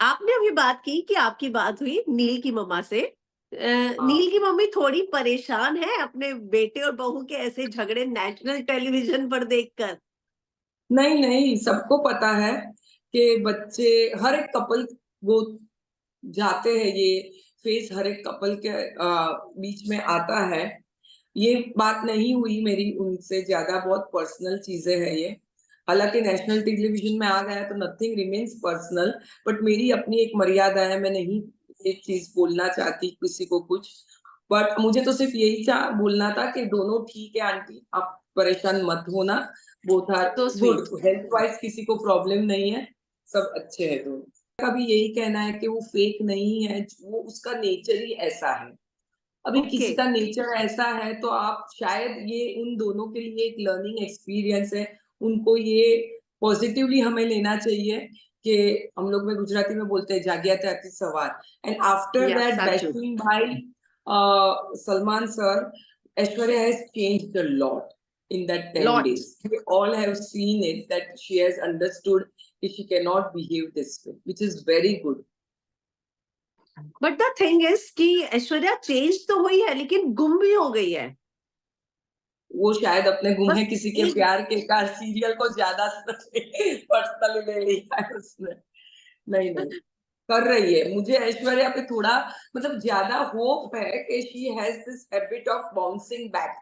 आपने अभी बात की कि आपकी बात हुई नील की मम्मा से। हाँ। नील की मम्मी थोड़ी परेशान है अपने बेटे और बहू के ऐसे झगड़े नेशनल टेलीविजन पर देखकर। नहीं, नहीं, सबको पता है कि बच्चे हर एक कपल वो जाते हैं ये फेज़ हर एक कपल के बीच में आता है। ये बात नहीं हुई मेरी उनसे ज़्यादा बहुत पर्सनल चीज़ें हैं ये। हालाँकि नेशनल टेलीविज़न में आ गया है तो नथिंग रिमेन्स पर्सनल बट मेरी अपनी एक मर्यादा है, मैं नहीं एक चीज़ बोलना चाहती किसी को कुछ। बट मुझे तो सिर्फ़ यही बोलना था कि दोनों ठीक है आंटी, आप परेशान मत होना, both are so good, sweet. Health wise किसी को प्रॉब्लम नहीं है, सब अच्छे हैं दोनों। का भी यही कहना है कि वो फेक नहीं है, वो उसका नेचर ही ऐसा है। अभी ओके। किसी का नेचर ऐसा है तो आप शायद ये उन दोनों के लिए एक लर्निंग एक्सपीरियंस है। उनको ये पॉज़िटिवली हमें लेना चाहिए कि हम लोग में गुजराती में बोलते हैं जाग्या त्याथी सवार एंड आफ्टर या दैट साचू। Bashing by Salman sir, Aishwarya has changed a lot in that 10 lot. days. We all have seen it that she has understood that she cannot behave this way, which is very good. But the thing is कि Aishwarya change तो हुई है लेकिन गुम भी हो गई है। वो शायद अपने गुम बस है किसी के एक। प्यार के का सीरियल को ज़्यादा पर्सनली ले लिया है उसने। नहीं, नहीं, कर रही है। मुझे ऐश्वर्या पे थोड़ा मतलब ज़्यादा होप है कि she has this habit of bouncing back.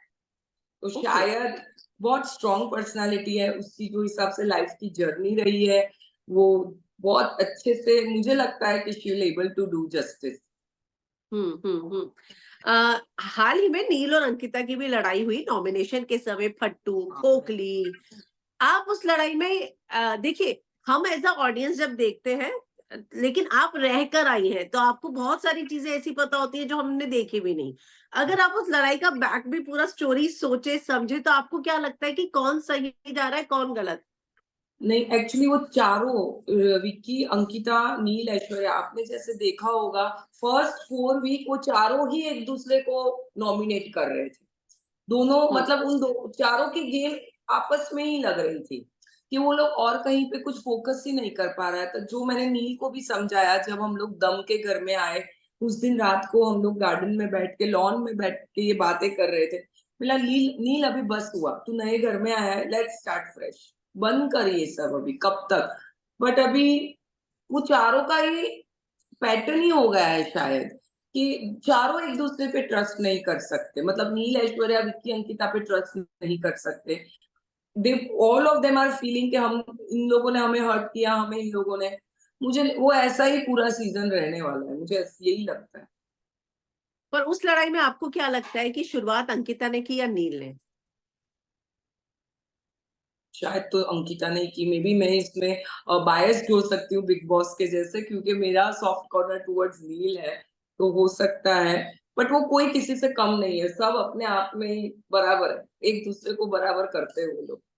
तो ओके। शायद बहुत स्ट्रॉन्ग पर्सनैलिटी है, उसकी जो हिसाब से लाइफ की जर्नी रही है, वो बहुत अच्छे से मुझे लगता है कि she will able to do justice. Hmm. हाल ही में नील और अंकिता की भी लड़ाई हुई नॉमिनेशन के समय, फट्टू हाँ। खोखली। आप उस लड़ाई में देखिए, हम एज अ ऑडियंस जब देखते हैं, लेकिन आप रहकर आई हैं तो आपको बहुत सारी चीजें ऐसी पता होती है जो हमने देखी भी नहीं। अगर आप उस लड़ाई का बैक भी पूरा स्टोरी सोचे समझे तो आपको क्या लगता है कि कौन सही जा रहा है कौन गलत? नहीं, एक्चुअली वो चारों विक्की, अंकिता, नील, ऐश्वर्या आपने जैसे देखा होगा फर्स्ट 4 वीक वो चारों ही एक-दूसरे को नॉमिनेट कर रहे थे। दोनों हम्म। मतलब उन दो चारों की गेम आपस में ही लग रही थी, कि वो लोग और कहीं पे कुछ फ़ोकस ही नहीं कर पा रहा है। तो जो मैंने नील को भी समझाया जब हम लोग दम के घर में आए, उस दिन रात को हम लोग गार्डन में बैठ के लॉन में बैठ के ये बातें कर रहे थे। बोला नील नील अभी बस हुआ, तू नए घर में आया है, लेट्स स्टार्ट फ्रेश। बंद कर ये सब अभी कब तक? बट अभी वो चारों का ही पैटर्न ही हो गया है शायद कि चारों एक-दूसरे पे ट्रस्ट नहीं कर सकते। मतलब नील, ऐश्वर्या, विक्की, अंकिता पे ट्रस्ट नहीं कर सकते। They all of them are feeling कि हम इन लोगों ने हमें हर्ट किया, हमें इन लोगों ने मुझे वो ऐसा ही पूरा सीज़न रहने वाला है, मुझे यही लगता है। पर उस लड़ाई में आपको क्या लगता है कि शुरुआत अंकिता ने की या नील ने? शायद तो अंकिता ने की, मे बी मैं इसमें बायस्ड हो सकती हूँ बिग बॉस के जैसे क्योंकि मेरा सॉफ्ट कॉर्नर टुवर्ड्स नील है, तो हो सकता है। बट वो कोई किसी से कम नहीं है, सब अपने आप में ही बराबर है, एक-दूसरे को बराबर करते हैं वो लोग।